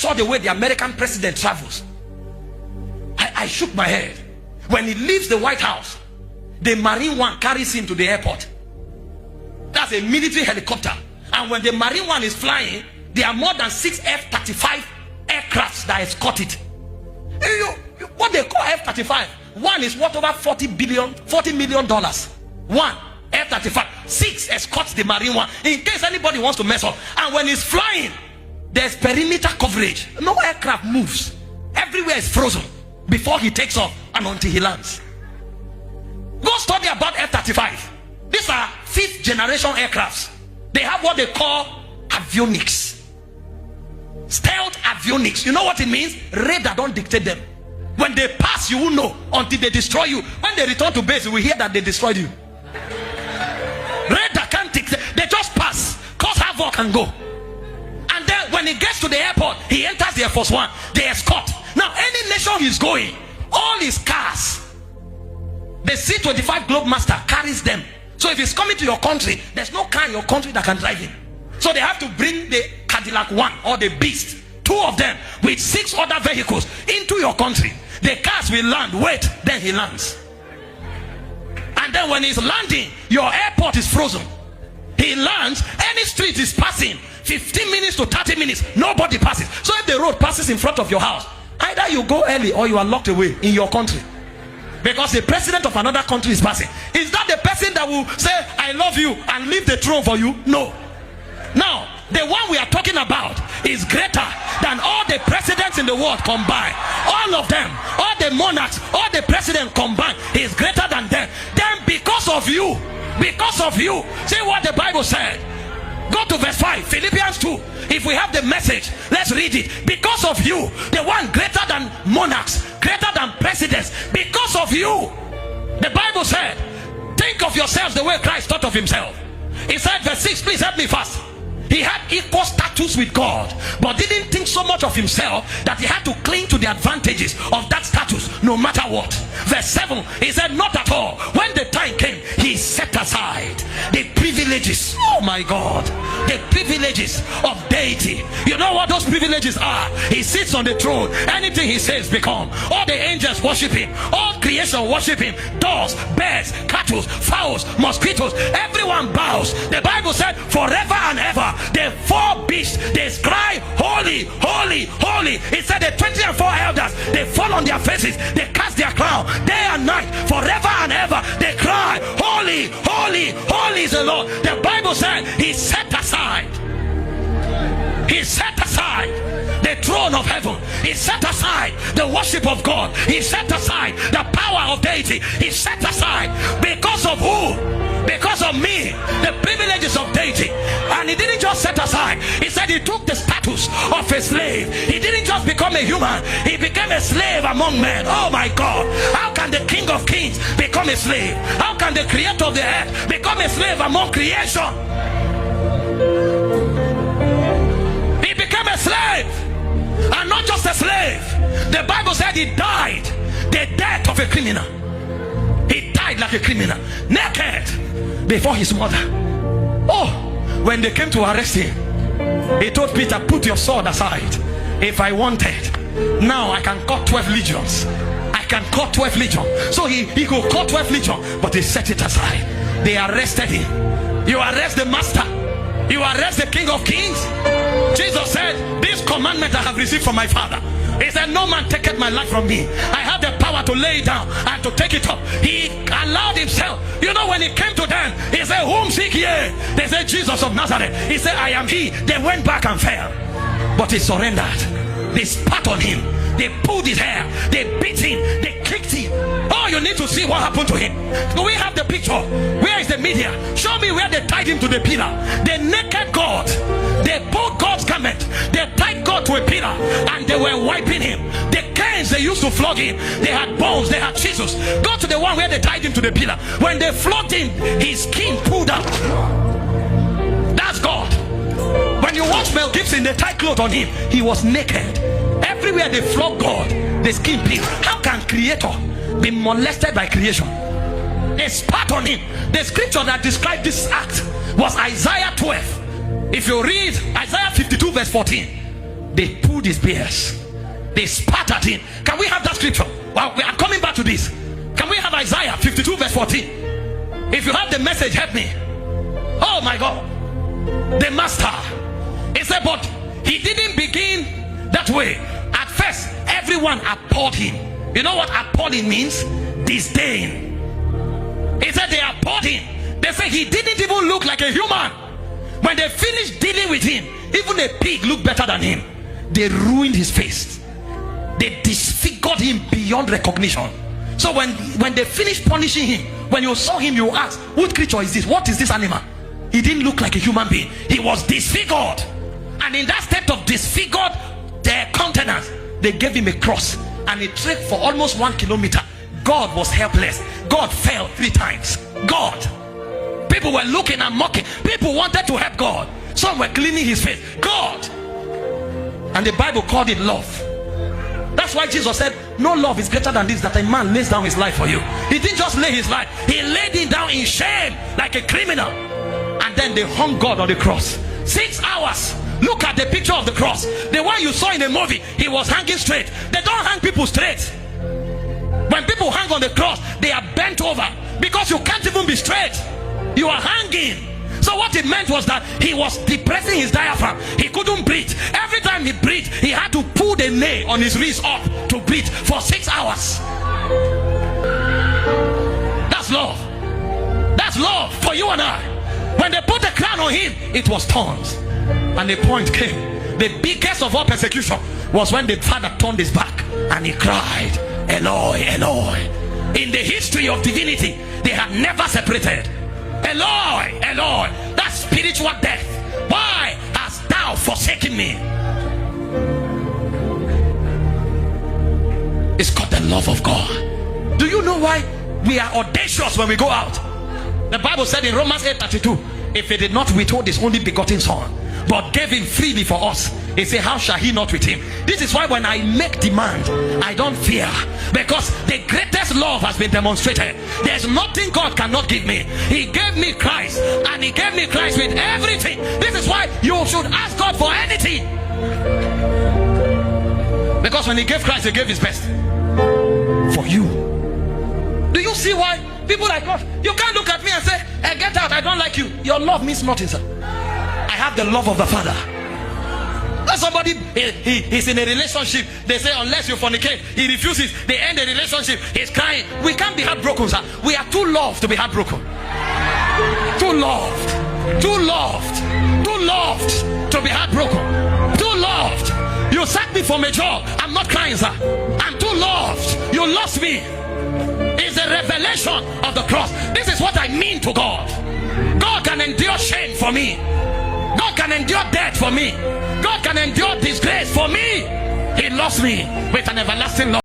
saw the way the American president travels. I shook my head. When he leaves the White House, the Marine One carries him to the airport. That's a military helicopter. And when the Marine One is flying, there are more than 6 F-35 aircrafts that escort it. What they call F-35, one is worth over $40 million. One F-35, 6 escorts the Marine One in case anybody wants to mess up. And when he's flying, there's perimeter coverage. No aircraft moves. Everywhere is frozen before he takes off and until he lands. Go study about F-35. These are 5th generation aircrafts. They have what they call avionics. Stealth avionics. You know what it means? Radar don't dictate them. When they pass, you will know until they destroy you. When they return to base, you will hear that they destroyed you. Radar can't dictate. They just pass, cause havoc and go. And then when he gets to the airport, he enters the Air Force One. They escort. Now, any nation he's going, all his cars, the C-25 Globemaster carries them. So if he's coming to your country, there's no car in your country that can drive him. So they have to bring the Cadillac One or the Beast, 2 of them with 6 other vehicles into your country. The cars will land, wait, then he lands. And then when he's landing, your airport is frozen. He lands, any street is passing 15 minutes to 30 minutes, nobody passes. So if the road passes in front of your house, either you go early or you are locked away in your country. Because the president of another country is passing. Is that the person that will say, I love you and leave the throne for you? No. Now, the one we are talking about is greater than all the presidents in the world combined. All of them, all the monarchs, all the presidents combined, is greater than them. Then because of you, see what the Bible said. Go to verse 5, Philippians 2. If we have the message, let's read it. Because of you, the one greater than monarchs, greater than presidents, because of you, the Bible said, think of yourselves the way Christ thought of himself. He said, verse 6, please help me fast. He had equal status with God, but didn't think so much of himself that he had to cling to the advantages of that status no matter what. Verse 7, he said, not at all. When the time came, he set aside the privileges, oh my God, the privileges of deity. You know what those privileges are? He sits on the throne. Anything he says become. All the angels worship him. All creation worship him. Dogs, birds, cattle, fowls, mosquitoes, everyone bows. The Bible said, forever and ever, the 4 beasts, they cry, holy, holy, holy. It said the 24 elders, they fall on their faces, they cast their crown day and night, forever and ever, they cry, holy, holy, holy is the Lord. The Bible said he set aside the throne of heaven. He set aside the worship of God. He set aside the power of deity. He set aside because of who? Because of me, the privileges of deity. And he didn't just set aside. He said he took the status of a slave. He didn't just become a human. He became a slave among men. Oh my God. How can the King of Kings become a slave? How can the creator of the earth become a slave among creation? He became a slave. And not just a slave. The Bible said he died the death of a criminal. He died like a criminal, naked before his mother. Oh, when they came to arrest him, he told Peter, put your sword aside. If I wanted, now I can cut 12 legions. I can cut 12 legions. So he could cut 12 legions, but he set it aside. They arrested him. You arrest the master, you arrest the King of Kings. Jesus said, this commandment I have received from my Father. He said, no man taketh my life from me. I have the power to lay it down and to take it up. He allowed himself. You know, when he came to them, he said, whom seek ye? They said, Jesus of Nazareth. He said, I am he. They went back and fell, but he surrendered. They spat on him, they pulled his hair, they beat him, they kicked him. Oh, you need to see what happened to him. Do we have the picture? Where is the media? Show me where they tied him to the pillar. The naked God, they pulled God's garment, they tied God to a pillar, and they were wiping him. The canes they used to flog him, they had bones, they had chisels. Go to the one where they tied him to the pillar. When they flogged him, his skin pulled out. That's God. When you watch Mel Gibson, they tie clothes on him. He was naked. Everywhere they flog God, the skin peeled. How can creator be molested by creation? They spat on him. The scripture that described this act was Isaiah 12. If you read Isaiah 52 verse 14, They pulled his bears. They spat at him. Can we have that scripture? Well, I'm coming back to this. Can we have Isaiah 52 verse 14? If you have the message, help me. Oh my God. The master. He said, but he didn't begin that way. At first, everyone abhorred him. You know what abhorring means? Disdain. He said they abhorred him. They said he didn't even look like a human. When they finished dealing with him, even a pig looked better than him. They ruined his face. They disfigured him beyond recognition. So when they finished punishing him, when you saw him, you asked, what creature is this? What is this animal? He didn't look like a human being. He was disfigured. And in that state of disfigured their countenance, they gave him a cross. And he trekked for almost 1 kilometer. God was helpless. God fell 3 times. God. People were looking and mocking. People wanted to help God. Some were cleaning his face. God. And the Bible called it love. That's why Jesus said, no love is greater than this, that a man lays down his life for you. He didn't just lay his life. He laid it down in shame like a criminal. And then they hung God on the cross. 6 hours. Look at the picture of the cross. The one you saw in the movie, he was hanging straight. They don't hang people straight. When people hang on the cross, they are bent over because you can't even be straight. You are hanging. So what it meant was that he was depressing his diaphragm. He couldn't breathe. Every time he breathed, he had to pull the nail on his wrist up to breathe for 6 hours. That's love. That's love for you and I. When they put the crown on him, it was thorns. And the point came. The biggest of all persecution was when the father turned his back and he cried, Eloi, Eloi. In the history of divinity, they had never separated. Eloi, Eloi. That's spiritual death. Why hast thou forsaken me? It's called the love of God. Do you know why we are audacious when we go out? The Bible said in Romans 8:32, if he did not withhold his only begotten son, but gave him freely for us, he said, how shall he not with him? This is why when I make demand, I don't fear, because the greatest love has been demonstrated. There's nothing God cannot give me. He gave me Christ, and he gave me Christ with everything. This is why you should ask God for anything, because when he gave Christ, he gave his best for you. Do you see why people like us, you can't look at me and say, hey, get out, I don't like you. Your love means nothing, sir. I have the love of the Father. Somebody he's in a relationship, they say unless you fornicate, he refuses, they end the relationship, he's crying. We can't be heartbroken, sir. We are too loved to be heartbroken. Too loved, too loved, too loved to be heartbroken. Too loved. You sacked me from a job, I'm not crying, sir. I'm too loved. You lost me. It's a revelation of the cross. This is what I mean to God. God can endure shame for me. God can endure death for me. God can endure disgrace for me. He loves me with an everlasting love.